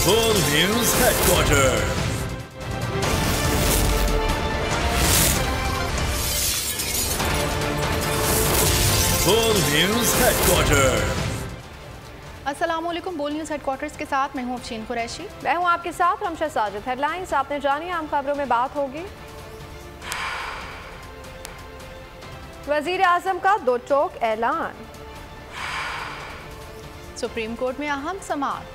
Full News Headquarters. Full News Headquarters. अस्सलामुअलैकुम। बोल news headquarters के साथ मैं हूँ अफशीन कुरैशी। मैं हूँ आपके साथ रमशा साजिद। हेडलाइंस आपने जानी, आम खबरों में बात होगी। वजीर आजम का दो टोक ऐलान। सुप्रीम कोर्ट में अहम समाअत।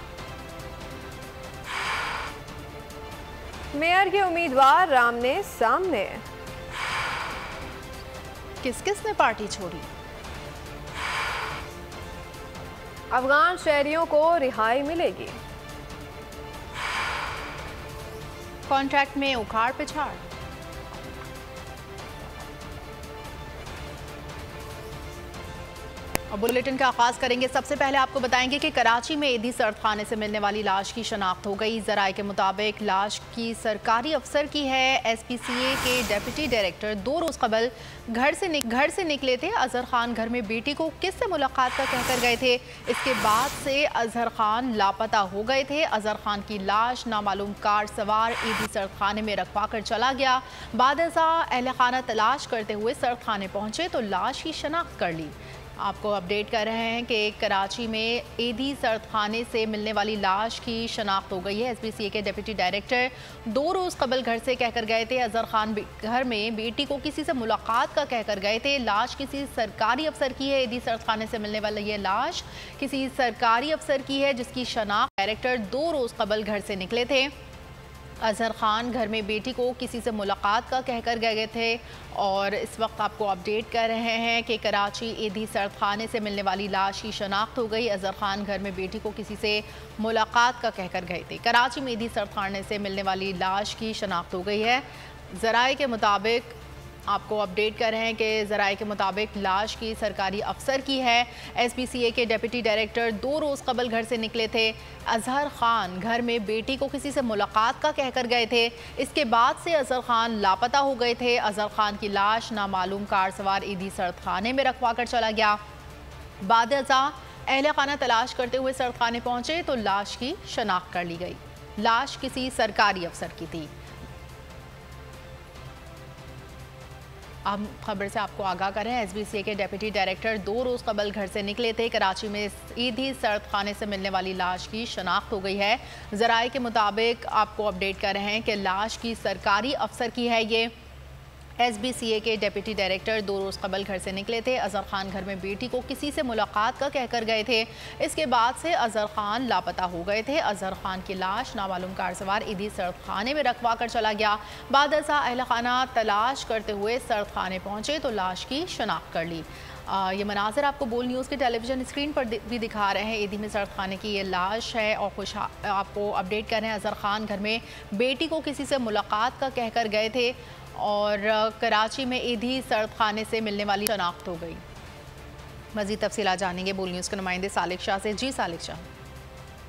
मेयर के उम्मीदवार रामने सामने। किस किस ने पार्टी छोड़ी। अफगान शहरियों को रिहाई मिलेगी। कॉन्ट्रैक्ट में उखाड़ पिछाड़। और बुलेटिन का आगाज करेंगे। सबसे पहले आपको बताएंगे कि कराची में ईदी सर्द खाने से मिलने वाली लाश की शनाख्त हो गई। जराये के मुताबिक लाश की सरकारी अफसर की है। SPCA के डेप्यूटी डायरेक्टर 2 रोज कबल घर से निकले थे। अजहर खान घर में बेटी को किससे मुलाकात का कहकर गए थे। इसके बाद से अजहर खान लापता हो गए थे। अजहर खान की लाश नामालूम कार सवार ईदी सर्द खाने में रखवा कर चला गया। बादशाह अहल खाना तलाश करते हुए सर्द खाने पहुंचे तो लाश की शनाख्त कर ली। आपको अपडेट कर रहे हैं कि कराची में ईदी सर्द खाने से मिलने वाली लाश की शनाख्त हो गई है। SPCA के डिप्टी डायरेक्टर 2 रोज़ कबल घर से कहकर गए थे। अजहर खान घर में बेटी को किसी से मुलाकात का कहकर गए थे। लाश किसी सरकारी अफसर की है। ईदी सर्द खाने से मिलने वाली ये लाश किसी सरकारी अफसर की है जिसकी शनाख्त डायरेक्टर 2 रोज़ कबल घर से निकले थे। अजहर खान घर में बेटी को किसी से मुलाकात का कहकर गए थे। और इस वक्त आपको अपडेट कर रहे हैं कि कराची ईदी सर्द खाने से मिलने वाली लाश की शनाख्त हो गई। अजहर खान घर में बेटी को किसी से मुलाकात का कहकर गए थे। कराची में ईदी सर्द खाने से मिलने वाली लाश की शनाख्त हो गई है। ज़राए के मुताबिक आपको अपडेट कर रहे हैं कि ज़राए के मुताबिक लाश की सरकारी अफसर की है। SPCA के डेप्यूटी डायरेक्टर 2 रोज़ कबल घर से निकले थे। अजहर खान घर में बेटी को किसी से मुलाकात का कहकर गए थे। इसके बाद से अजहर खान लापता हो गए थे। अजहर खान की लाश नामालूम कार सवार ईदी सर्द खाने में रखवा कर चला गया। बादशाह अहल खाना तलाश करते हुए सर्द खाने पहुंचे तो लाश की शनाख्त कर ली गई। लाश किसी सरकारी अफसर की थी। अब खबर से आपको आगाह करें। SPCA के डेप्यूटी डायरेक्टर 2 रोज़ कबल घर से निकले थे। कराची में ईदी सर्द खाने से मिलने वाली लाश की शनाख्त हो गई है। ज़राए के मुताबिक आपको अपडेट कर रहे हैं कि लाश की सरकारी अफसर की है। ये SPCA के डेप्यूटी डायरेक्टर 2 रोज़ कबल घर से निकले थे। अजहर खान घर में बेटी को किसी से मुलाकात का कहकर गए थे। इसके बाद से अजहर खान लापता हो गए थे। अजहर खान की लाश नामालूम कार सवार ईदी सर्द खाने में रखवा कर चला गया। बादशाह अहल खाना तलाश करते हुए सर्द खाने पहुंचे तो लाश की शनाख्त कर ली। ये मनाज़र आपको बोल न्यूज़ के टेलीविज़न स्क्रीन पर भी दिखा रहे हैं। ईदी में सर्द खाने की ये लाश है। और आपको अपडेट कर रहे हैं अजहर खान घर में बेटी को किसी से मुलाकात का कहकर गए थे और कराची में ईदी सर्द खाने से मिलने वाली शनाख्त हो गई। मज़ीद तफसीलात जानेंगे बोल न्यूज़ के नुमाइंदे सालिक शाह से। जी सालिक शाह।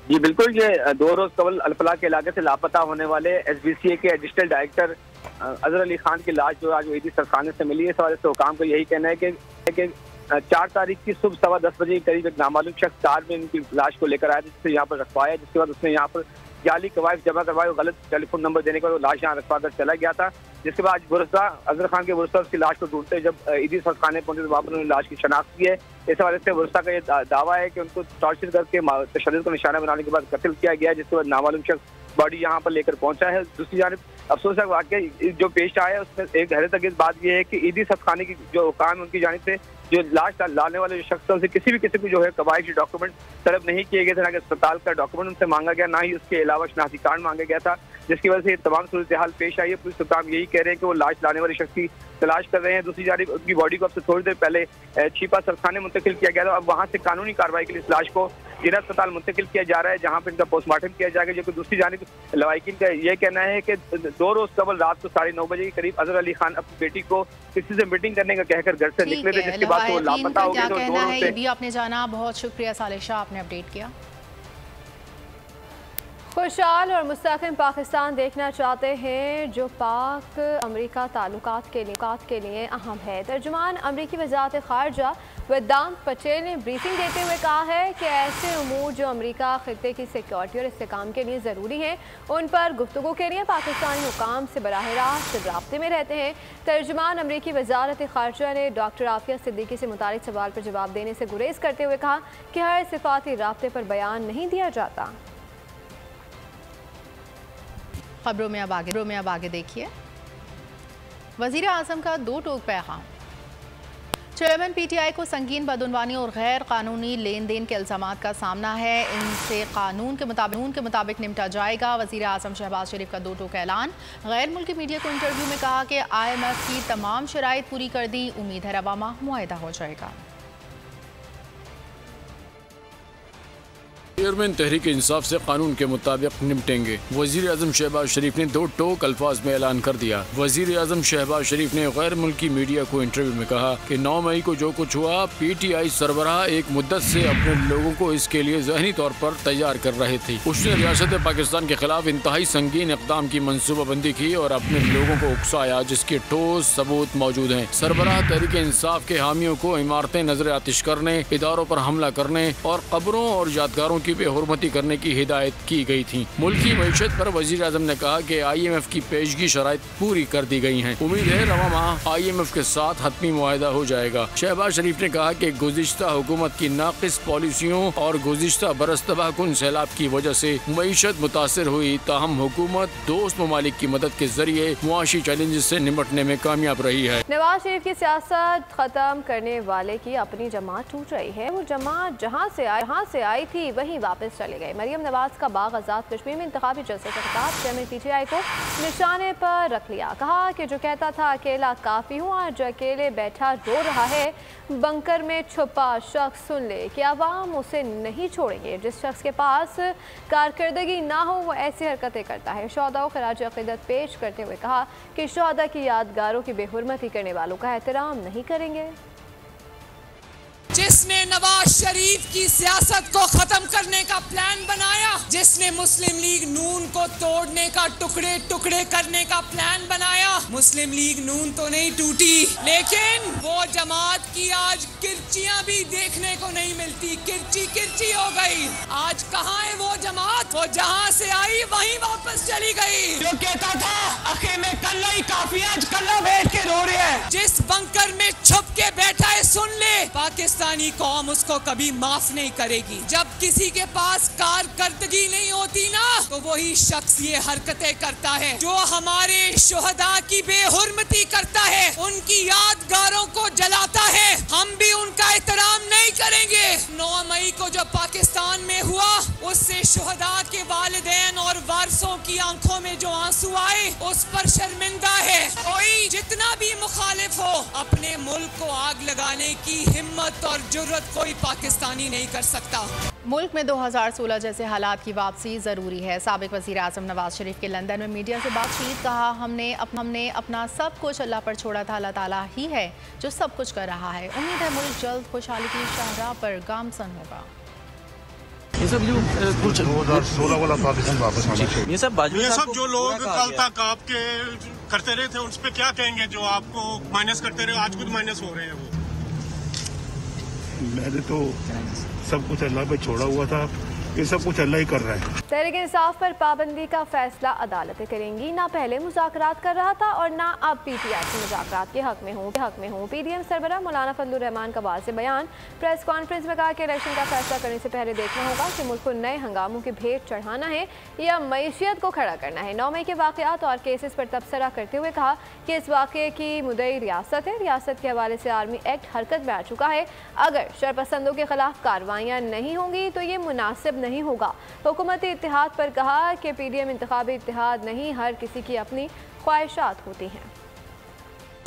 जी बिल्कुल, ये 2 रोज कबल अलफला के इलाके से लापता होने वाले SPCA के एडिशनल डायरेक्टर अजहर अली खान की लाश जो आज ईदी सर्द खाने से मिली है। इस हवाले से हुकाम का यही कहना है कि 4 तारीख की सुबह 10:15 बजे के करीब एक नामालूम शख्स कार में इनकी लाश को लेकर आया, जिससे यहाँ पर रखवाया। जिसके बाद उसने यहाँ पर जाली कवायद जमा करवाए और गलत टेलीफोन नंबर देने के बाद वो लाश यहाँ रखवा कर चला गया था। जिसके बाद अजहर खान के वरसा उसकी लाश को ढूंढते जब ईदी सर्द खाने पहुंचे तो वहाँ पर उन्होंने लाश की शनाख्त की है। इस हवाले से वरसा का ये दावा है कि उनको टॉर्चर करके तशद्दुद को निशाना बनाने के बाद कत्ल किया गया, जिसके बाद नामालूम शख्स बॉडी यहाँ पर लेकर पहुंचा है। दूसरी जानिब अफसोसनाक वाक़या जो पेश आया है उसमें एक हैरत अंगेज़ बात यह है कि ईदी सर्द खाने की जो हुकाम है उनकी जानिब से जो लाश लाने वाले जो शख्स से किसी भी किस्म की जो है कवायदी डॉक्यूमेंट तलब नहीं किए गए थे। ना कि अस्पताल का डॉक्यूमेंट उनसे मांगा गया, ना ही उसके अलावा शनाख्ती कार्ड मांगा गया था, जिसकी वजह से ये तमाम सूरत हाल पेश आई है। पुलिस हुकाम यही कह रहे हैं कि वो लाश लाने वाले शख्स की तलाश कर रहे हैं। दूसरी जानिब उनकी बॉडी को अब से थोड़ी देर पहले छिपा सरखाने मुंतकिल किया गया था। अब वहाँ से कानूनी कार्रवाई के लिए इस लाश को जिला अस्पताल मुंतकिल किया जा रहा है, जहाँ पर इनका पोस्टमार्टम किया जाएगा। जबकि दूसरी जानिब लवाकिन का यह कहना है कि 2 रोज कबल रात को 9:30 बजे के करीब अजहर अली खान अपनी बेटी को किसी से मीटिंग करने का कहकर घर से निकले थे, जिसके बाद वो लापता हो गए। तो 2 रोज से आपने जाना। बहुत शुक्रिया सालिक शाह, आपने अपडेट किया। खुशहाल और मुस्तक़िम पाकिस्तान देखना चाहते हैं जो पाक अमरीका ताल्लुकात के लिए अहम है। तर्जुमान अमरीकी वज़ारत ख़ारजा वेदांत पटेल ने ब्रीफिंग देते हुए कहा है कि ऐसे उमूर जो अमरीका खित्ते की सिक्योरिटी और इस्तेकाम के लिए ज़रूरी हैं उन पर गुफ्तगू के लिए पाकिस्तानी हुकाम से बराह रास्त राब्ते में रहते हैं। तर्जुमान अमरीकी वज़ारत ख़ारजा ने डॉक्टर आफिया सिद्दीकी से मुतालिक सवाल पर जवाब देने से गुरेज करते हुए कहा कि हर सिफाती राब्ते पर बयान नहीं दिया जाता। खबरों में अब आगे देखिए। वज़ीर आज़म का दो टोक पैगाम। चेयरमैन पीटीआई को संगीन बदउनवानी और गैर कानूनी लेन देन के इल्ज़ामात का सामना है, इनसे कानून के मुताबिक निपटा जाएगा। वज़ीर आज़म शहबाज शरीफ का दो टोक ऐलान। गैर मुल्की मीडिया को इंटरव्यू में कहा कि IMF की तमाम शराइत पूरी कर दी, उम्मीद है रवा माह मुआहिदा हो जाएगा। चेयरमैन तहरीक इंसाफ से कानून के मुताबिक निपटेंगे। वजीर आजम शहबाज शरीफ ने दो टोक अल्फाज में ऐलान कर दिया। वजीर आजम शहबाज शरीफ ने गैर मुल्की मीडिया को इंटरव्यू में कहा कि 9 मई को जो कुछ हुआ, PTI सरबराह एक मुद्दत से अपने लोगों को इसके लिए ज़हनी तौर पर तैयार कर रहे थे। उसने रियासत पाकिस्तान के खिलाफ इंतहाई संगीन इक़दाम की मनसूबाबंदी की और अपने लोगों को उकसाया, जिसके ठोस सबूत मौजूद हैं। सरबराह तहरीक इंसाफ के हामियों को इमारतें नजर आतिश करने, इदारों पर हमला करने और कब्रों और यादगारों की बेहुरमती करने की हिदायत की गई थी। मुल्की मईशत पर वजीर आजम ने कहा कि IMF की पेशगी शराइत पूरी कर दी गई हैं। उम्मीद है रवा माह IMF के साथ हतमी मुआहिदा हो जाएगा। शहबाज शरीफ ने कहा कि गुज़िश्ता हुकूमत की नाक़िस पॉलिसियों और गुज़िश्ता बरस तबाहकुन सैलाब की वजह से मईशत मुतासर हुई, ताहम हुकूमत दोस्त ममालिक की मदद के जरिए मुआशी चैलेंजेस से निपटने में कामयाब रही है। नवाज शरीफ की सियासत खत्म करने वाले की अपनी जमात टूट रही है। वो जमात जहाँ से आई थी वहीं वापस चले गए। मरियम नवाज का बाग आज़ाद कश्मीर में इंतखाबी जलसे का खिताब चेयरमैन PTI को निशाने पर रख लिया। कहा कि जो कहता था अकेला काफ़ी हूँ, आज जो अकेले बैठा रो रहा है, बंकर में छुपा शख्स सुन ले कि अवाम उसे नहीं छोड़ेंगे। जिस शख्स के पास कारकर्दगी ना हो वो ऐसी हरकतें करता है। शोहदा को खराज अक़ीदत पेश करते हुए कहा कि शोहदा की यादगारों की बेहुरमती करने वालों का एहतराम नहीं करेंगे। जिसने नवाज शरीफ की सियासत को खत्म करने का प्लान बनाया, जिसने मुस्लिम लीग नून को तोड़ने का, टुकड़े टुकड़े करने का प्लान बनाया, मुस्लिम लीग नून तो नहीं टूटी, लेकिन वो जमात की आज किरचियां भी देखने को नहीं मिलती। किरची किरची हो गई। आज कहाँ है वो जमात? वो जहाँ से आई वहीं वापस चली गई। जो कहता था अखे में कल्ला ही काफी, आज कल्ला बैठ के रो रहे हैं। जिस बंकर में छुप के बैठा है सुन ले, पाकिस्तानी कौम उसको कभी माफ नहीं करेगी। जब किसी के पास कारकर्दगी नहीं होती ना, तो वही शख्स ये हरकतें करता है। जो हमारे शोहदा की बेहुरमती करता है, उनकी यादगारों को जलाता है, हम भी उनका एहतराम नहीं करेंगे। 9 मई को जो पाकिस्तान में हुआ, उससे शोहदा के वालिदैन और वारसों की आंखों में जो आंसू आए, उस पर शर्मिंदा है। कोई जितना भी मुखालिफ हो, अपने मुल्क को आग लगाने की हिम्मत और जुर्रत कोई पाकिस्तानी नहीं कर सकता। मुल्क में 2016 जैसे हालात की वापसी ज़रूरी है। साबिक वज़ीर आज़म नवाज शरीफ के लंदन में मीडिया से बातचीत। कहा हमने अपना सब कुछ अल्लाह पर छोड़ा था, अल्लाह ताला ही है जो सब कुछ कर रहा है। उम्मीद है मुल्क जल्द खुशहाली की शाहराह पर गामसन होगा। ये सब जो कुछ 2016 वाला पाकिस्तान वापस आना चाहिए। ये सब जो लोग कल तक आपके करते रहे थे, उस पर क्या कहेंगे? जो आपको माइनस करते रहे, आज खुद माइनस हो रहे हैं। वो मैंने तो सब कुछ अल्लाह पे छोड़ा हुआ था, ये सब कुछ अल्लाह ही कर रहा है। तहरीक इंसाफ पर पाबंदी का फैसला अदालतें करेंगी। ना पहले मुज़ाकरात कर रहा था और ना अब PTI के मुज़ाकरात के हक में हूँ। PDM सरबराह मौलाना फजलुर रहमान का वाज़ेह बयान। प्रेस कॉन्फ्रेंस में कहा कि इलेक्शन का फैसला करने से पहले देखना होगा कि मुल्क को नए हंगामों की भेंट चढ़ाना है या मईशियत को खड़ा करना है। 9 मई के वाक़यात और केसेस पर तबसरा करते हुए कहा कि इस वाक़े की मुद्दई रियासत है। रियासत के हवाले से आर्मी एक्ट हरकत में आ चुका है। अगर शरपसंदों के खिलाफ कार्रवाइयाँ नहीं होंगी तो ये मुनासिब नहीं होगा। हुकूमती इत्तेहाद पर कहा कि PDM इंतखाबी इत्तेहाद नहीं, हर किसी की अपनी ख्वाहिशात होती हैं।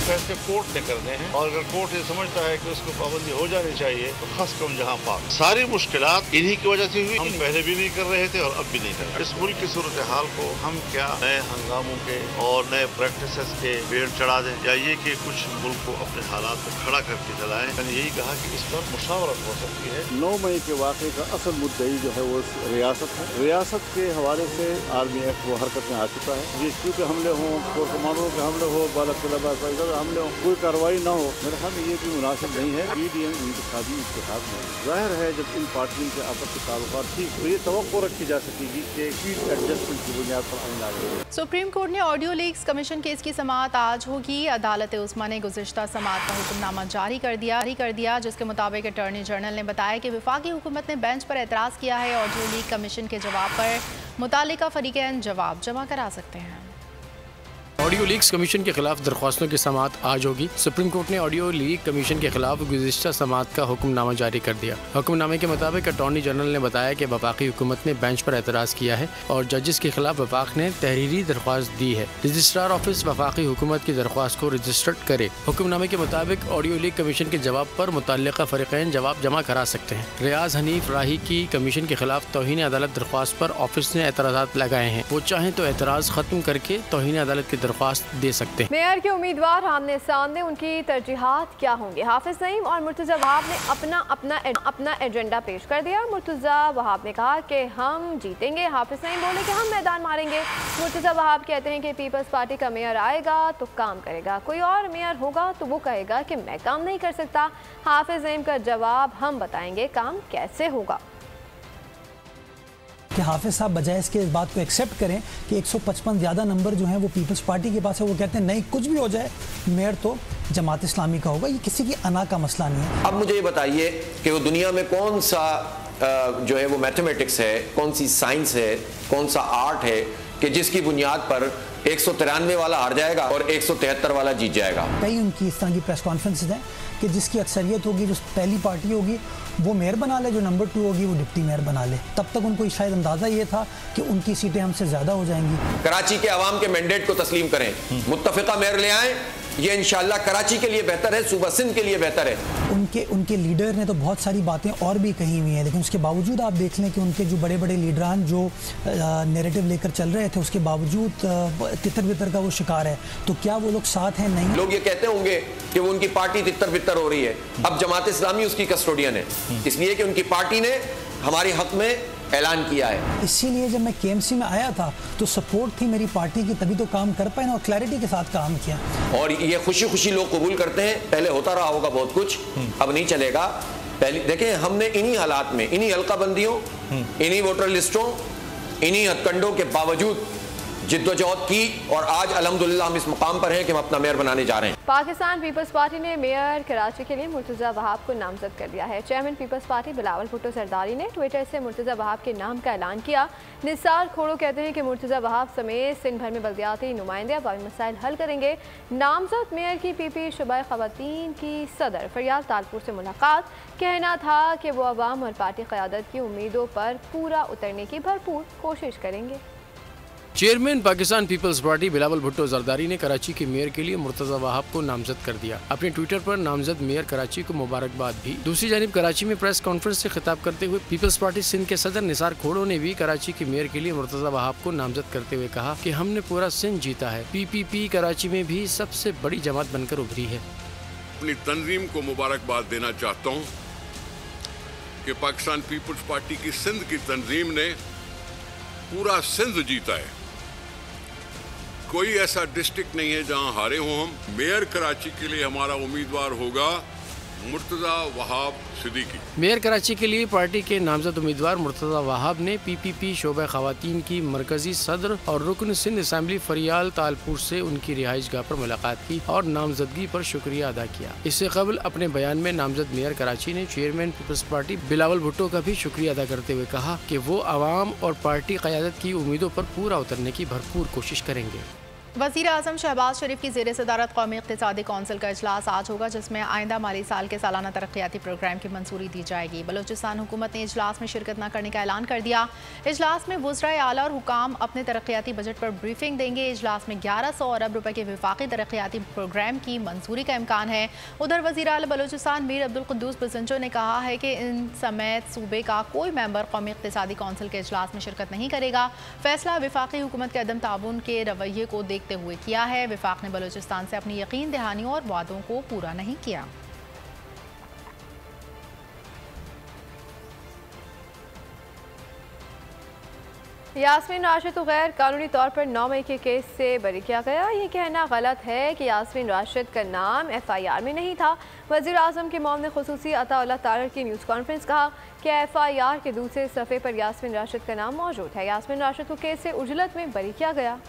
फैसले कोर्ट ने करने हैं और अगर कोर्ट ये समझता है कि उसको पाबंदी हो जानी चाहिए तो खस कम जहाँ पाक। सारी मुश्किलात इन्हीं की वजह से हुई। हम पहले भी नहीं कर रहे थे और अब भी नहीं कर रहे। इस मुल्क की सूरत हाल को हम क्या नए हंगामों के और नए प्रैक्टिसेस के पेड़ चढ़ा दें या ये कि कुछ मुल्क को अपने हालात में खड़ा करके चलाएं। मैंने यही कहा कि इस पर मुशावरत हो सकती है। 9 मई के वाक़े का असल मुद्दई जो है वो रियासत है। रियासत के हवाले से आर्मी एक्ट वो हरकत में आ चुका है। ये क्योंकि हमले हों, कमांडरों के हमले हो, बालाकिला हमले हो, कोई कार्रवाई ना हो, मेरे ख्याल में ये भी मुनासिब नहीं है। PDM इंतखाबी इत्तेहाद में जाहिर है जब इन पार्टियों के आपस के ताल्लुकात ठीक तो ये तवक्को रखी जा सकेगी कि सीट एडजस्टमेंट की बुनियाद पर आइन लागू। सुप्रीम कोर्ट ने ऑडियो लीक्स कमीशन केस की समाअत आज होगी। अदालत उस्मा ने गुज़िश्ता समाअत का हुक्मनामा जारी कर दिया जिसके मुताबिक अटॉर्नी जनरल ने बताया कि वफाकी हुकूमत ने बेंच पर एतराज़ किया है। ऑडियो लीक कमीशन के जवाब पर मुतालिका फरीकैन जवाब जमा करा सकते हैं। ऑडियो लीक्स कमीशन के खिलाफ दरख्वास्तों की समाअत आज होगी। सुप्रीम कोर्ट ने ऑडियो लीक कमीशन के खिलाफ गुज़िश्ता समाअत का हुक्मनामा जारी कर दिया। हुक्मनामे के मुताबिक अटॉर्नी जनरल ने बताया कि वफाकी हुकूमत ने बेंच पर एतराज़ किया है और जजेस के खिलाफ वफाक ने तहरीरी दरख्वास्त दी है। रजिस्ट्रार ऑफिस वफाकी हुकूमत की दरख्वास्त को रजिस्टर्ड करे। हुक्मनामे के मुताबिक ऑडियो लीक कमीशन के जवाब पर मुतल्लिका फरीकैन जवाब जमा करा सकते हैं। रियाज हनीफ राही की कमीशन के खिलाफ तौहीन अदालत दरख्वास्त पर ऑफिस ने एतराज़ात लगाए हैं। वो चाहें तो एतराज़ खत्म करके तौहीन अदालत की दरख्वास्त दे सकते हैं। मेयर के उम्मीदवार आमने सामने, उनकी तरजीहात क्या होंगे? हाफिज नईम और मुर्तज़ा वहाब ने अपना एजेंडा पेश कर दिया। मुर्तज़ा वहाब ने कहा कि हम जीतेंगे। हाफिज नईम बोले कि हम मैदान मारेंगे। मुर्तज़ा वहाब कहते हैं कि पीपल्स पार्टी का मेयर आएगा तो काम करेगा, कोई और मेयर होगा तो वो कहेगा कि मैं काम नहीं कर सकता। हाफिज नईम का जवाब, हम बताएंगे काम कैसे होगा। कि हाफिज साहब बजाय इसके इस बात को एक्सेप्ट करें कि 155 ज़्यादा नंबर जो हैं वो पीपल्स पार्टी के पास है, वो कहते हैं नहीं कुछ भी हो जाए मेयर तो जमात इस्लामी का होगा। ये किसी की अना का मसला नहीं है। अब मुझे ये बताइए कि वो दुनिया में कौन सा जो है वो मैथमेटिक्स है, कौन सी साइंस है, कौन सा आर्ट है कि जिसकी बुनियाद पर 193 वाला हार जाएगा और 173 वाला जीत जाएगा। कई उनकी इस तरह की प्रेस कॉन्फ्रेंसेज हैं कि जिसकी अक्सरियत होगी, जो पहली पार्टी होगी वो मेयर बना ले, जो नंबर 2 होगी वो डिप्टी मेयर बना ले। तब तक उनको शायद अंदाजा ये था कि उनकी सीटें हमसे ज्यादा हो जाएंगी। कराची के अवाम के मैंडेट को तस्लीम करें, मुत्तफिका मेयर ले आएं, ये इंशाल्लाह कराची के लिए बेहतर है, सूबा सिंध के लिए बेहतर है। उनके लीडर ने तो बहुत सारी बातें और भी कही हुई हैं, लेकिन उसके बावजूद आप देख लें कि उनके जो बड़े बड़े लीडरान जो नैरेटिव लेकर चल रहे थे उसके बावजूद तितर बितर का वो शिकार है। तो क्या वो लोग साथ हैं? नहीं। लोग ये कहते होंगे कि वो उनकी पार्टी तितर बितर हो रही है। अब जमात इस्लामी उसकी कस्टोडियन है, इसलिए कि उनकी पार्टी ने हमारे हक में ऐलान किया है। इसीलिए जब मैं KMC में आया था तो सपोर्ट थी मेरी पार्टी की, तभी तो काम कर पाए ना, और क्लैरिटी के साथ काम किया। और ये खुशी खुशी लोग कबूल करते हैं। पहले होता रहा होगा बहुत कुछ, अब नहीं चलेगा। पहले देखें, हमने इन्हीं हालात में, इन्हीं हल्काबंदियों, इन्हीं वोटर लिस्टों, इन्हीं हथकंडों के बावजूद जिद्दोजहद की और आज अल्हम्दुलिल्लाह हम इस मुकाम पर हैं कि हम अपना मेयर बनाने जा रहे हैं। पाकिस्तान पीपल्स पार्टी ने मेयर कराची के लिए मुर्तज़ा वहाब को नामजद कर दिया है। Chairman People's Party Bilawal Bhutto Zardari ने ट्विटर से मुर्तज़ा वहाब के नाम का ऐलान किया। निसार खोड़ो कहते हैं कि मुर्तज़ा वहाब समेत सिंध भर में बल्दियाती नुमाइंदे अवामी मसाइल हल करेंगे। नामजद मेयर की PP शुबा ख़वातीन की सदर फरियाल तालपुर से मुलाकात, कहना था कि वो अवाम और पार्टी क़यादत की उम्मीदों पर पूरा उतरने की भरपूर कोशिश करेंगे। Chairman Pakistan People's Party Bilawal Bhutto Zardari ने कराची के मेयर के लिए मुर्तज़ा वहाब को नामजद कर दिया। अपने ट्विटर पर नामजद मेयर कराची को मुबारकबाद भी। दूसरी जानिब कराची में प्रेस कॉन्फ्रेंस से खिताब करते हुए पीपल्स पार्टी सिंध के सदर निसार खोड़ो ने भी कराची के मेयर के लिए मुर्तज़ा वहाब को नामजद करते हुए कहा कि हमने पूरा सिंध जीता है। PPP कराची में भी सबसे बड़ी जमात बनकर उभरी है। अपनी तंजीम को मुबारकबाद देना चाहता हूँ कि पाकिस्तान पीपल्स पार्टी की सिंध की तंजीम ने पूरा सिंध जीता है। कोई ऐसा डिस्ट्रिक्ट नहीं है जहां हारे हों हम। मेयर कराची के लिए हमारा उम्मीदवार होगा मुर्तज़ा वहाब सिद्दीकी। मेयर कराची के लिए पार्टी के नामजद उम्मीदवार मुर्तज़ा वहाब ने PPP शोबा ख़वातीन की मरकजी सदर और रुकन सिंध असम्बली फरियाल तालपुर से उनकी रिहाइश गाह पर मुलाकात की और नामजदगी पर शुक्रिया अदा किया। इससे कबल अपने बयान में नामजद मेयर कराची ने chairman People's Party Bilawal Bhutto का भी शुक्रिया अदा करते हुए कहा कि वो आवाम और पार्टी क़यादत की उम्मीदों पर पूरा उतरने की भरपूर कोशिश करेंगे। वज़ीर आज़म शहबाज शरीफ की ज़ेर सदारत कौमी इक़्तिसादी कौंसिल का इजलास आज होगा, जिसमें आइंदा माली साल के सालाना तरक्याती प्रोग्राम की मंजूरी दी जाएगी। बलूचिस्तान हुकूमत ने इजलास में शिरकत न करने का ऐलान कर दिया। इजलास में वज़राए आला और हुकाम अपने तरक्याती बजट पर ब्रीफिंग देंगे। इजलास में 1100 अरब रुपए के विफाकी तरक्याती प्रोग्राम की मंजूरी का इम्कान है। उधर वज़ीर आला बलूचिस्तान मीर अब्दुल कुद्दूस बसंजो ने कहा है कि इन समेत सूबे का कोई मेंबर कौमी इक़्तिसादी कौंसिल के इजलास में शिरकत नहीं करेगा। फैसला विफाकी हुकूमत के अदम ताउन के रवैये को देखते हुए किया है। विफाक ने बलूचिस्तान से अपनी यकीन दहानियों और वादों को पूरा नहीं किया। यास्मीन राशिद को गैर कानूनी तौर पर 9 मई के केस से बरी किया गया। ये कहना गलत है कि यास्मीन राशिद का नाम FIR में नहीं था। वज़ीर आज़म के मोमन ख़ुसूसी अताउल्लाह तारर की न्यूज़ कॉन्फ्रेंस कहा कि FIR के दूसरे सफ़े पर यास्मीन राशिद का नाम मौजूद है। यास्मीन राशिद को केस से उजलत में बरी किया गया।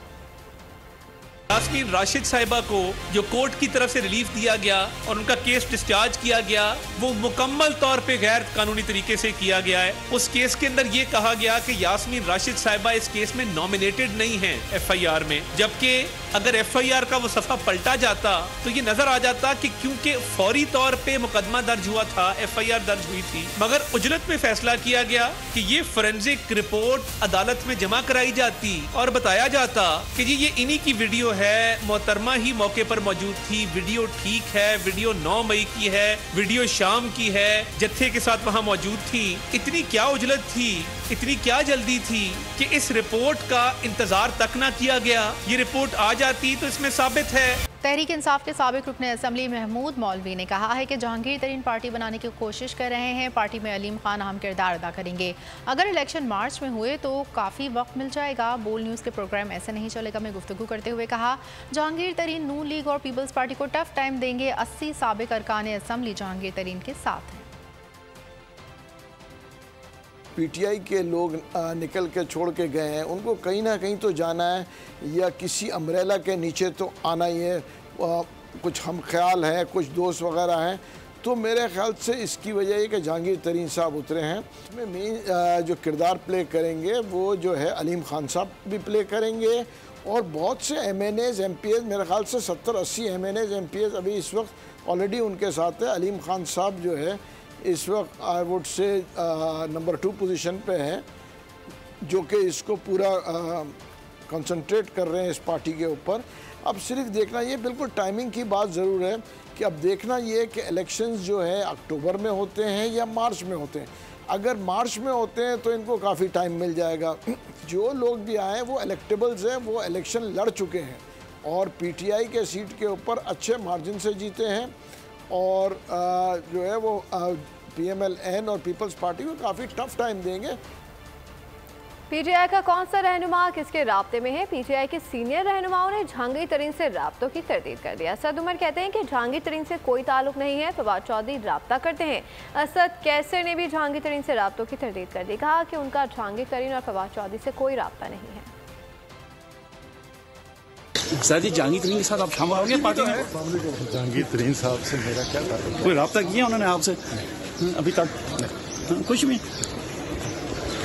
यास्मीन राशिद साहिबा को जो कोर्ट की तरफ से रिलीफ दिया गया और उनका केस डिस्चार्ज किया गया, वो मुकम्मल तौर पे गैर कानूनी तरीके से किया गया है। उस केस के अंदर ये कहा गया कि यास्मीन राशिद साहिबा इस केस में नॉमिनेटेड नहीं है FIR में, जबकि अगर FIR का वो सफ़ा पलटा जाता तो ये नजर आ जाता कि क्योंकि फौरी तौर पे मुकदमा दर्ज हुआ था, FIR दर्ज हुई थी, मगर उजलत में फैसला किया गया कि ये फोरेंसिक रिपोर्ट अदालत में जमा कराई जाती और बताया जाता कि जी ये इन्हीं की वीडियो है, मोहतरमा ही मौके पर मौजूद थी, वीडियो ठीक है, वीडियो 9 मई की है, वीडियो शाम की है, जत्थे के साथ वहाँ मौजूद थी। इतनी क्या उजलत थी, इतनी क्या जल्दी थी कि इस रिपोर्ट का इंतजार तक ना किया गया। ये रिपोर्ट आ जाती तो इसमें साबित है। तहरीक इंसाफ के साबिक रुकन असम्बली महमूद मौलवी ने कहा है कि जहांगीर तरीन पार्टी बनाने की कोशिश कर रहे हैं। पार्टी में अलीम खान अहम किरदार अदा करेंगे। अगर इलेक्शन मार्च में हुए तो काफ़ी वक्त मिल जाएगा। बोल न्यूज़ के प्रोग्राम ऐसे नहीं चलेगा में गुफ्तगू करते हुए कहा, जहांगीर तरीन नून लीग और पीपल्स पार्टी को टफ टाइम देंगे। 80 साबिक अरकान असम्बली जहांगीर तरीन के साथ हैं। PTI के लोग निकल के छोड़ के गए हैं, उनको कहीं ना कहीं तो जाना है या किसी अम्ब्रेला के नीचे तो आना ही है। कुछ हम ख्याल हैं, कुछ दोस्त वगैरह हैं, तो मेरे ख्याल से इसकी वजह है कि जहांगीर तरीन साहब उतरे हैं। इसमें मेन जो किरदार प्ले करेंगे वो जो है अलीम खान साहब भी प्ले करेंगे और बहुत से MNAs MPs, मेरे ख्याल से 70-80 MNAs MPs अभी इस वक्त ऑलरेडी उनके साथ है। अलीम खान साहब जो है इस वक्त I would say number 2 position पे हैं, जो कि इसको पूरा कंसंट्रेट कर रहे हैं इस पार्टी के ऊपर। अब सिर्फ देखना ये बिल्कुल टाइमिंग की बात ज़रूर है कि अब देखना ये कि इलेक्शंस जो है अक्टूबर में होते हैं या मार्च में होते हैं। अगर मार्च में होते हैं तो इनको काफ़ी टाइम मिल जाएगा। जो लोग भी आए वो इलेक्टेबल्स हैं, वो इलेक्शन लड़ चुके हैं और PTI के सीट के ऊपर अच्छे मार्जिन से जीते हैं और जो है वो PMLN और पीपल्स पार्टी को काफ़ी टफ टाइम देंगे। PTI का कौन सा रहनुमा किसके राब्ते में है? PTI के सीनियर रहनुमाओं ने जहांगीर तरीन से राब्तों की तरदीद कर दिया। असद उमर कहते हैं कि जहांगीर तरीन से कोई ताल्लुक नहीं है, फवाद चौधरी राब्ता करते हैं। असद कैसर ने भी जहांगीर तरीन से राब्तों की तरदीद कर दी, कहा कि उनका जहांगीर तरीन और फवाद चौधरी से कोई राब्ता नहीं है। सर जी, जहांगीर तरीन के साथ आप शामिल होंगे पार्टी में? जहांगीर तरीन साहब से मेरा क्या ताल्लुक? कोई राब्ता किया उन्होंने आपसे अभी तक? कुछ भी?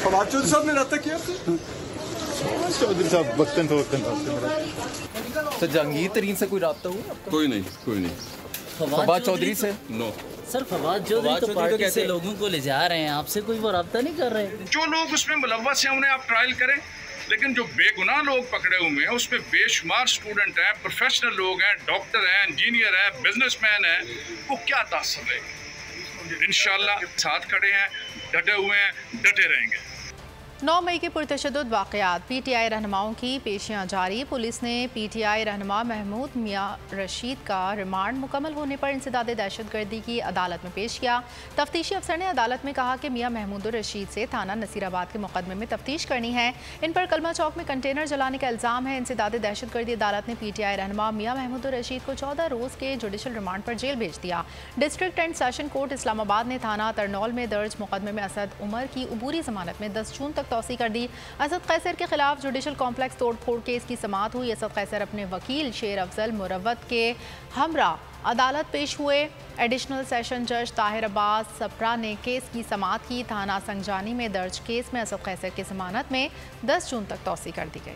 फवाद चौधरी साहब ने रब्ता किया आपसे? चौधरी साहब वक्तन तो वक्तन सर, जहांगीर तरीन से कोई राब्ता हुआ? कोई नहीं, कोई नहीं। फवाद चौधरी से? नो सर, फवाद चौधरी तो पार्टी से लोगों को ले जा रहे हैं, आपसे कोई वो राब्ता नहीं कर रहे। जो लोग उसमें मुलव्वस हैं उन्हें आप ट्रायल करें, लेकिन जो बेगुनाह लोग पकड़े हुए हैं उसमें बेशुमार स्टूडेंट हैं, प्रोफेशनल लोग हैं, डॉक्टर हैं, इंजीनियर हैं, बिजनेसमैन हैं, वो क्या तासर है। इंशाल्लाह साथ खड़े हैं, डटे हुए हैं, डटे रहेंगे। 9 मई के पुरतशद्दुद वाक़यात, PTI रहनुमाओं की पेशियाँ जारी। पुलिस ने PTI रहनुमा महमूद मियाँ रशीद का रिमांड मुकम्मल होने पर इंसदाद दहशतगर्दी की अदालत में पेश किया। तफ्तीशी अफसर ने अदालत में कहा कि मियाँ महमूद रशीद से थाना नसीराबाद के मुकदमे में तफ्तीश करनी है। इन पर कलमा चौक में कंटेनर जलाने का इल्ज़ाम है। इंसदाद दहशतगर्दी अदालत ने PTI रहनुमा मियाँ महमूद रशीद को 14 रोज़ के जुडिशल रिमांड पर जेल भेज दिया। District and session court Islamabad ने थाना तरनौल में दर्ज मुकदमे में असद उमर की अबूरी जमानत में 10 जून तक तौसी कर दी। असद कैसर के खिलाफ जुडिशल कॉम्प्लेक्स तोड़फोड़ केस की समाअत हुई। असद कैसर अपने वकील शेर अफजल मुरवत के हमरा अदालत पेश हुए। एडिशनल सेशन जज ताहिर अब्बास सप्रा ने केस की समाअत की। थाना संगजानी में दर्ज केस में असद कैसर की जमानत में 10 जून तक तौसी कर दी गई।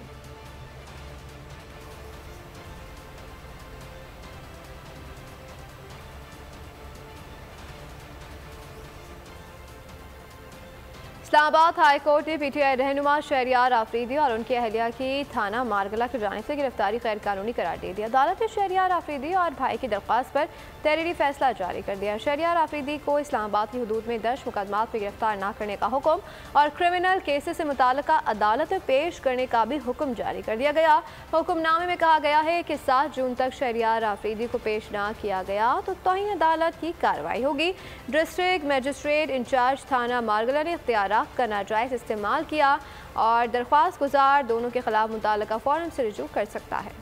इस्लामाबाद हाई कोर्ट ने पीटीआई रहनुमा शहरियार आफरीदी और उनकी अहलिया की थाना मारगला की जानिब से गिरफ्तारी गैर कानूनी करार दे दिया। अदालत ने शहरियार आफरीदी और भाई की दरख्वास्त पर तहरीरी फैसला जारी कर दिया। शहरियार आफरीदी को इस्लामाबाद की हदूद में 10 मुकदमात पर गिरफ्तार न करने का हुक्म और क्रिमिनल केसेस से मुताल्लिका अदालत में पेश करने का भी हुक्म जारी कर दिया गया। हुक्मनामे में कहा गया है कि 7 जून तक शहरियार आफरीदी को पेश न किया गया तो तौहीन अदालत की कार्रवाई होगी। डिस्ट्रिक्ट मजिस्ट्रेट इंचार्ज थाना मारगला ने इख्तियारात का नाजायज़ इस्तेमाल किया और दरख्वास्त गुजार दोनों के खिलाफ मुताल्लिका फॉर्म से रुजू कर सकता है।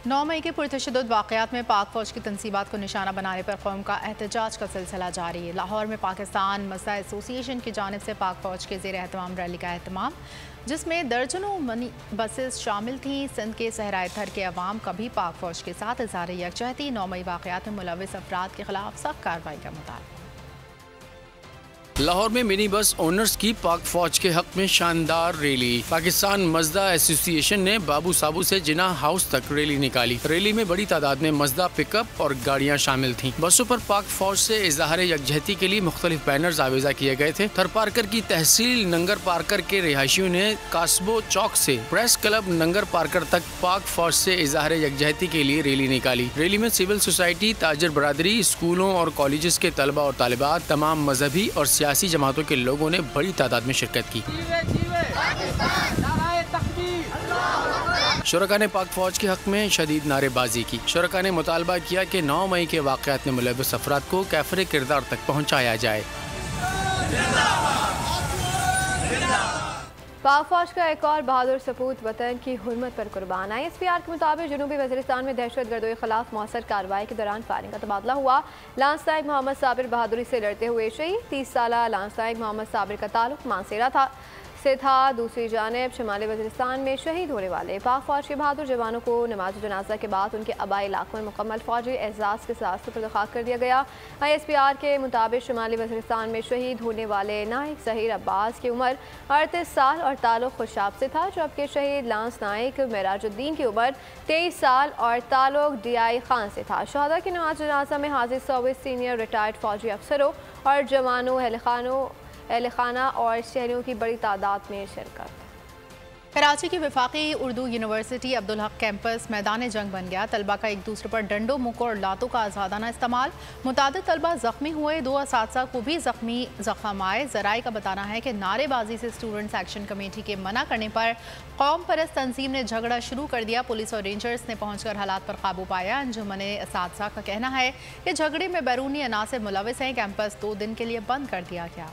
9 मई के पुरतशद्दुद वाक़यात में पाक फ़ौज की तनसीबात को निशाना बनाने पर कौम का एहतजाज का सिलसिला जारी है। लाहौर में पाकिस्तान मसला एसोसिएशन की जानिब से पाक फ़ौज के ज़ेर एहतमाम रैली का एहतमाम, जिसमें दर्जनों मनी बसेस शामिल थीं। सिंध के सहराए थर के अवाम कभी पाक फ़ौज के साथ इज़हार यकजहती। 9 मई वाक़यात में मुलविस अफराद के खिलाफ सख्त कार्रवाई का मुतालबा। लाहौर में मिनी बस ओनर्स की पाक फौज के हक में शानदार रैली। पाकिस्तान मजदा एसोसिएशन ने बाबू साबू से जिना हाउस तक रैली निकाली। रैली में बड़ी तादाद में मजदा पिकअप और गाड़ियां शामिल थीं। बसों पर पाक फौज से इजहार यकजहती के लिए मुख्तलिफ बैनर्स आवेजा किए गए थे। थरपारकर की तहसील नंगर पारकर के रिहायशियों ने कास्बो चौक से प्रेस क्लब नंगर पारकर तक पाक फौज से इजहार यकजहती के लिए रैली निकाली। रैली में सिविल सोसाइटी, ताजर बरादरी, स्कूलों और कॉलेजेस के तलबा और तालिबात, तमाम मजहबी और सियासी जमातों के लोगों ने बड़ी तादाद में शिरकत की। शुरका ने पाक फौज के हक में शदीद नारेबाजी की। शुरका ने मुतालबा किया कि 9 मई के वाक़यात में मुलविस अफराद को कैफरे किरदार तक पहुँचाया जाए। पाक फौज का एक और बहादुर सपूत वतन की हुर्मत पर कुर्बान आए। SPR के मुताबिक जनूबी वज़ीरिस्तान में दहशत गर्दों के खिलाफ मौसर कार्रवाई के दौरान फायरिंग का तबादला हुआ। लांस नायक मोहम्मद साबिर बहादुरी से लड़ते हुए शहीद। 30 साला लांस नायक मोहम्मद साबिर का ताल्लुक मानसेरा से था। दूसरी जानिब शुमाली वज़ीरिस्तान में शहीद होने वाले पाक फौज के बहादुर जवानों को नमाज जनाजा के बाद उनके आबाई इलाकों में मुकम्मल फौजी एजाज़ के साथ सुपुर्द-ए-खाक कर दिया गया। ISPR के मुताबिक शुमाली वज़ीरिस्तान में शहीद होने वाले नायक ज़हीर अब्बास की उम्र 38 साल और ताल्लुक खुशाब से था, जबकि शहीद लांस नायक मेराजुद्दीन की उम्र 23 साल और ताल्लुक DI खान से था। शहादा की नमाज जनाजा में हाजिर 120 सीनियर रिटायर्ड फौजी अफसरों और जवानों, अहल खाना और शहरियों की बड़ी तादाद में शिरकत। कराची की वफाकी उर्दू यूनिवर्सिटी अब्दुल हक कैंपस मैदान जंग बन गया। तलबा का एक दूसरे पर डंडों, मुक्कों और लातों का आज़ादाना इस्तेमाल। मुतादिद तलबा जख्मी हुए, 2 असातिज़ा को भी जख्म आए। ज़राए का बताना है कि नारेबाजी से स्टूडेंट्स एक्शन कमेटी के मना करने पर कौम परस्त तंजीम ने झगड़ा शुरू कर दिया। पुलिस और रेंजर्स ने पहुंचकर हालात पर काबू पाया। अंजुमन असातिज़ा का कहना है कि झगड़े में बैरूनी अनासिर मुलविस हैं। कैंपस 2 दिन के लिए बंद कर दिया गया।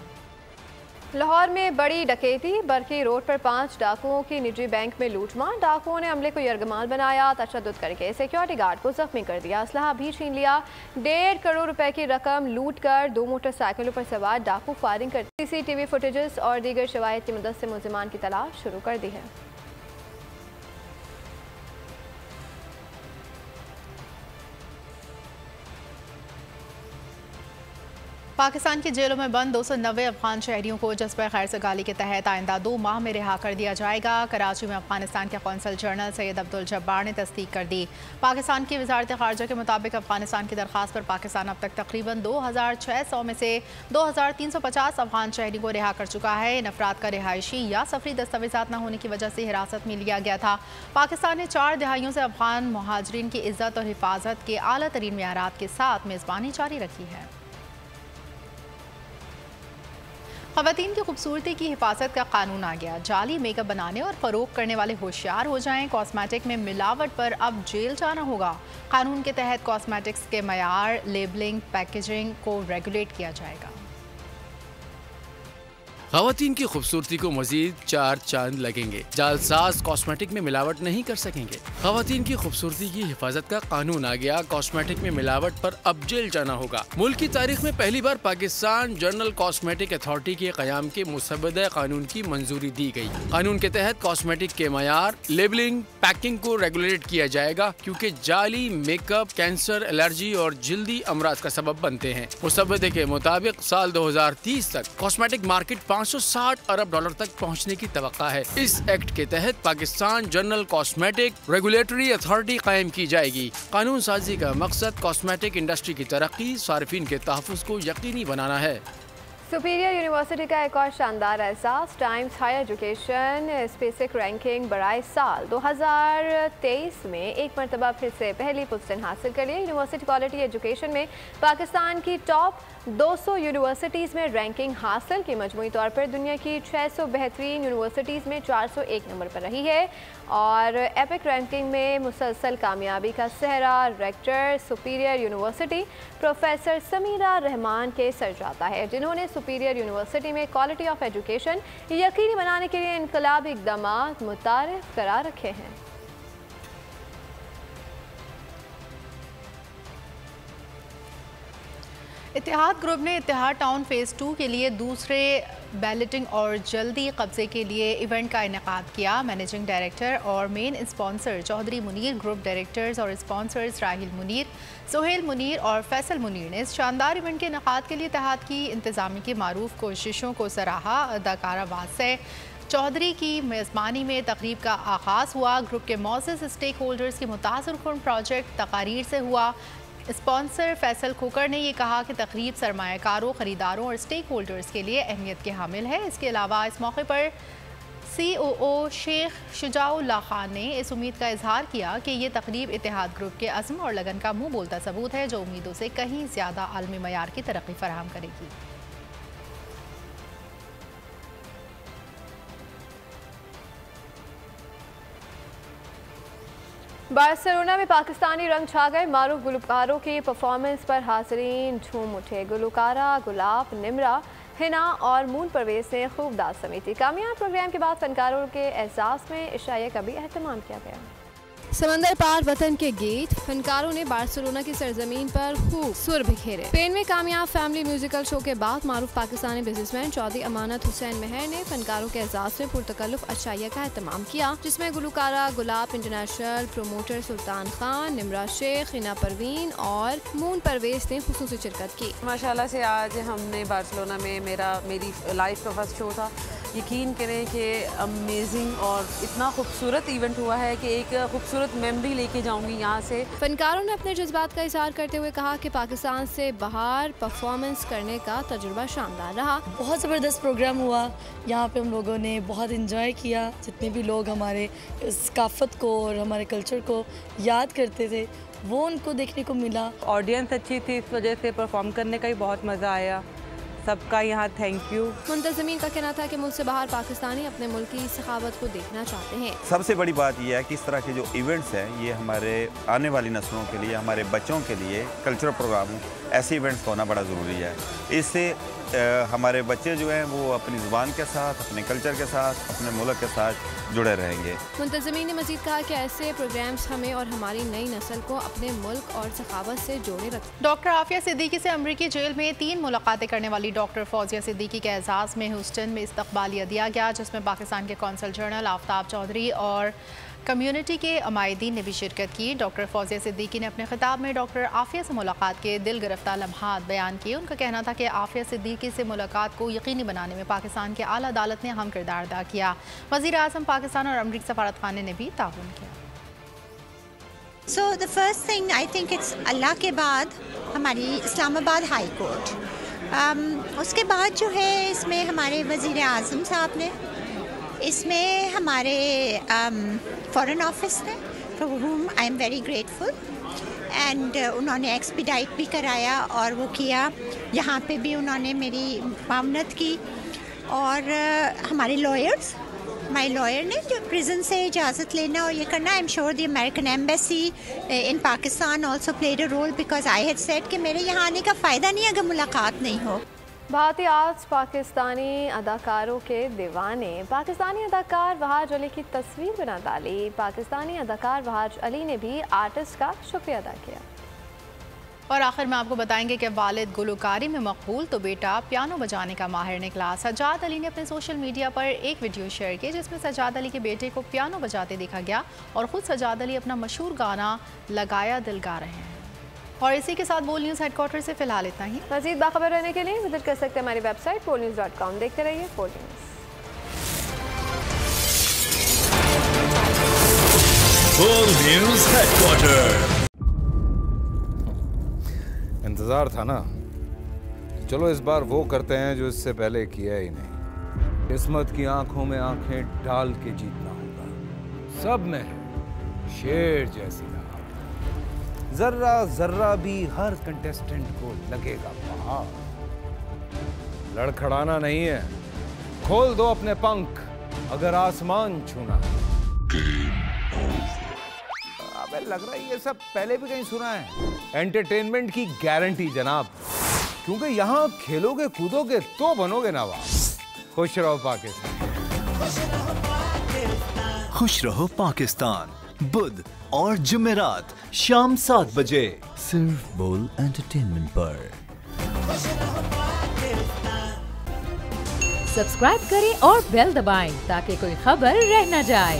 लाहौर में बड़ी डकैती। बरकी रोड पर 5 डाकुओं की निजी बैंक में लूटमार। डाकुओं ने अमले को यरगमाल बनाया, तशद्दुद करके सिक्योरिटी गार्ड को जख्मी कर दिया, असलहा भी छीन लिया। 1.5 करोड़ रुपए की रकम लूट कर 2 मोटरसाइकिलों पर सवार डाकू फायरिंग कर CCTV फुटेजेस और दीगर शवाहिद की मदद से मुल्जिमान की तलाश शुरू कर दी है। पाकिस्तान की जेलों में बंद 290 अफगान शहरियों को जज्बे खैर सगाली के तहत आइंदा 2 माह में रिहा कर दिया जाएगा। कराची में अफगानिस्तान के कौंसल जनरल सैयद अब्दुल जब्बार ने तस्दीक कर दी। पाकिस्तान की वजारत खारजा के मुताबिक अफगानिस्तान की दरख्वास्त पर पाकिस्तान अब तक तकरीबन 2600 में से 2350 अफगान शहरियों को रिहा कर चुका है। इन अफराद का रिहायशी या सफरी दस्तावेजात न होने की वजह से हिरासत में लिया गया था। पाकिस्तान ने 4 दहाइयों से अफगान मुहाजिरीन की इज्जत और हिफाजत के आला तरीन मेयारात के साथ मेज़बानी जारी रखी है। ख़वातीन की खूबसूरती की हिफाजत का कानून आ गया। जाली मेकअप बनाने और फ़रोख्त करने वाले होशियार हो जाएं। कॉस्मेटिक में मिलावट पर अब जेल जाना होगा। कानून के तहत कॉस्मेटिक्स के मयार, लेबलिंग, पैकेजिंग को रेगुलेट किया जाएगा। ख़वातीन की खूबसूरती को मजीद 4 चांद लगेंगे। जालसाज कॉस्मेटिक में मिलावट नहीं कर सकेंगे। ख़वातीन की खूबसूरती की हिफाजत का कानून आ गया। कॉस्मेटिक में मिलावट पर अब जेल जाना होगा। मुल्क की तारीख में पहली बार पाकिस्तान जर्नल कॉस्मेटिक अथॉरिटी के क़याम के मुसव्वदा कानून की मंजूरी दी गई। कानून के तहत कॉस्मेटिक के मयार, लेबलिंग, पैकिंग को रेगुलेट किया जाएगा, क्योंकि जाली मेकअप कैंसर, एलर्जी और जल्दी अमराज का सबब बनते हैं। मुसव्वदे के मुताबिक साल 2030 तक कॉस्मेटिक मार्केट $560 अरब तक पहुंचने की तवक्का है। इस एक्ट के तहत Pakistan general cosmetic regulatory authority कायम की जाएगी। कानून साजी का मकसद कॉस्मेटिक इंडस्ट्री की तरक्की, सार्फिन के तहफ़्फ़ुज़ को यकीनी बनाना है। सुपीरियर यूनिवर्सिटी का एक और शानदार एहसास। टाइम्स हायर एजुकेशन स्पेसिक रैंकिंग बराए साल 2023 में एक मरतबा फिर से पहली पोजीशन हासिल कर ली। यूनिवर्सिटी क्वालिटी एजुकेशन में पाकिस्तान की टॉप 200 यूनिवर्सिटीज़ में रैंकिंग हासिल की। मजमूई तौर पर दुनिया की 600 बेहतरीन यूनिवर्सिटीज़ में 401 नंबर पर रही है और एपिक रैंकिंग में मुसलसल कामयाबी का सेहरा rector Superior University professor Samira Rehman के सर जाता है, जिन्होंने सुपीरियर यूनिवर्सिटी में क्वालिटी ऑफ एजुकेशन यकीनी बनाने के लिए इनकलाबी इक़दामात मुतारिफ करार रखे हैं। इत्तेहाद ग्रुप ने इत्तेहाद टाउन फेज़ 2 के लिए दूसरे बैलेटिंग और जल्दी कब्जे के लिए इवेंट का इनेकाद किया। मैनेजिंग डायरेक्टर और main sponsor Chaudhry Munir, group directors और स्पॉन्सर्स राहिल मुनीर, सोहेल मुनीर और फैसल मुनीर ने इस शानदार इवेंट के इनेकाद के लिए इत्तेहाद की इंतज़ामी की मारूफ कोशिशों को सराहा। अदाकारा वासे चौधरी की मेज़बानी में तकरीब का आगाज़ हुआ। ग्रुप के मौजूद स्टेक होल्डर्स की मुतासर प्रोजेक्ट तकारीर से हुआ। स्पॉन्सर फैसल खोकर ने यह कहा कि तकरीब सरमायाकारों, ख़रीदारों और स्टेक होल्डर्स के लिए अहमियत के हामिल है। इसके अलावा इस मौके पर COO शेख शुजाउल्लाह खान ने इस उम्मीद का इजहार किया कि ये तकरीब इत्तेहाद ग्रुप के अज़्म और लगन का मुँह बोलता सबूत है, जो उम्मीदों से कहीं ज़्यादा आलमी मयार की तरक्की फराहम करेगी। बार्सिलोना में पाकिस्तानी रंग छा गए। मारूफ गुलकारों की परफॉर्मेंस पर हाज़रीन झूम उठे। गुलकारा गुलाब, निमरा, हिना और मून परवेज ने खूब दाद समेटी। कामयाब प्रोग्राम के बाद फनकारों के एहसास में इशाया का भी एहतमाम किया गया। समंदर पार वतन के गीत फनकारों ने बार्सिलोना की सरजमीन पर खूब सुर बिखेरे। स्पेन में कामयाब फैमिली म्यूजिकल शो के बाद मारूफ पाकिस्तानी बिजनेसमैन चौधरी अमानत हुसैन मेहर ने फनकारों के एजाज में पुरतकल्लुफ अशाइया का एहतमाम किया, जिसमें गुलकारा गुलाब इंटरनेशनल, प्रोमोटर सुल्तान खान, निमरा शेख, हिना परवीन और मून परवेज ने खुसूसी शिरकत की। माशाल्लाह से आज हमने बार्सिलोना में मेरी लाइफ का फर्स्ट शो था। यकीन करें कि अमेजिंग और इतना खूबसूरत इवेंट हुआ है कि एक खूबसूरत मेमोरी लेके जाऊंगी यहाँ से। फनकारों ने अपने जज्बात का इजहार करते हुए कहा कि पाकिस्तान से बाहर परफॉर्मेंस करने का तजुर्बा शानदार रहा। बहुत ज़बरदस्त प्रोग्राम हुआ। यहाँ पे हम लोगों ने बहुत इंजॉय किया। जितने भी लोग हमारे सकाफत को और हमारे कल्चर को याद करते थे वो उनको देखने को मिला। ऑडियंस अच्छी थी, इस वजह से परफॉर्म करने का भी बहुत मज़ा आया। सबका यहाँ थैंक यू। मुंतज़मीन का कहना था कि मुल्क से बाहर पाकिस्तानी अपने मुल्क की सखावत को देखना चाहते हैं। सबसे बड़ी बात यह है कि इस तरह के जो इवेंट्स हैं ये हमारे आने वाली नस्लों के लिए, हमारे बच्चों के लिए कल्चरल प्रोग्राम ऐसे इवेंट्स होना बड़ा ज़रूरी है। इससे हमारे बच्चे जो हैं वो अपनी ज़ुबान के साथ, अपने कल्चर के साथ, अपने मुल्क के साथ जुड़े रहेंगे। मुंतज़मीन ने मज़ीद कहा कि ऐसे प्रोग्राम्स हमें और हमारी नई नस्ल को अपने मुल्क और सखावत से जोड़े रखते। डॉक्टर आफिया सिद्दीकी से अमरीकी जेल में 3 मुलाकातें करने वाली डॉक्टर फौजिया सिद्दीकी के एजाज़ में ह्यूस्टन में इस्तकबालिया दिया गया, जिसमें पाकिस्तान के कौंसल जनरल आफ्ताब चौधरी और कम्युनिटी के अमायदीन ने भी शिरकत की। डॉक्टर फौजिया सिद्दीकी ने अपने खिताब में डॉक्टर आफिया से मुलाकात के दिल गिरफ्तार लम्हात बयान किए। उनका कहना था कि आफिया सिद्दीकी से मुलाकात को यकीनी बनाने में पाकिस्तान के आला अदालत ने अहम किरदार अदा किया। वज़ीर आज़म पाकिस्तान और अमरीकी सफारत खाने ने भी ताउन किया। So the first thing I think it's अल्लाह के बाद हमारी इस्लामाबाद हाई कोर्ट, उसके बाद जो है इसमें हमारे वज़ीर आज़म साहब ने, इसमें हमारे फॉरेन ऑफिस ने, for whom I am very grateful, and उन्होंने एक्सपीडाइट भी कराया और वो किया। यहाँ पे भी उन्होंने मेरी मामनत की। और हमारे लॉयर्स, माय लॉयर ने जो प्रिजन से इजाज़त लेना और ये करना, I am sure the American embassy in Pakistan also played a role, because I had said कि मेरे यहाँ आने का फ़ायदा नहीं अगर मुलाकात नहीं हो। भारतीय आज पाकिस्तानी अदाकारों के दीवाने। पाकिस्तानी अदाकार वहाज अली की तस्वीर बना डाली। पाकिस्तानी अदाकार वहाज अली ने भी आर्टिस्ट का शुक्रिया अदा किया। और आखिर में आपको बताएंगे कि वालिद गुलकारी में मकबूल तो बेटा पियानो बजाने का माहिर निकला। सज्जाद अली ने अपने सोशल मीडिया पर एक वीडियो शेयर की, जिसमें सज्जाद अली के बेटे को पियानो बजाते देखा गया और ख़ुद सज्जाद अली अपना मशहूर गाना लगाया दिल गा रहे हैं। और इसी के साथ बोल न्यूज़ हेडक्वार्टर से फिलहाल इतना ही। मज़ीद बाखबर रहने के लिए विजिट कर सकते हैं हमारी वेबसाइट polnews.com। देखते रहिए पोल न्यूज़ हेडक्वार्टर। इंतजार था ना, चलो इस बार वो करते हैं जो इससे पहले किया ही नहीं। किस्मत की आंखों में आंखें डाल के जीतना होगा। सब में शेर जैसी राह, जर्रा जर्रा भी हर कंटेस्टेंट को लगेगा पहाड़। लड़खड़ाना नहीं है, खोल दो अपने पंख अगर आसमान छूना है। अबे लग रहा है ये सब पहले भी कहीं सुना है। एंटरटेनमेंट की गारंटी जनाब, क्योंकि यहाँ खेलोगे कूदोगे तो बनोगे नवाब। खुश रहो पाकिस्तान। खुश रहो पाकिस्तान, बुध और जुमेरात शाम 7 बजे सिर्फ बोल एंटरटेनमेंट पर। सब्सक्राइब करें और बेल दबाएं ताकि कोई खबर रह न जाए।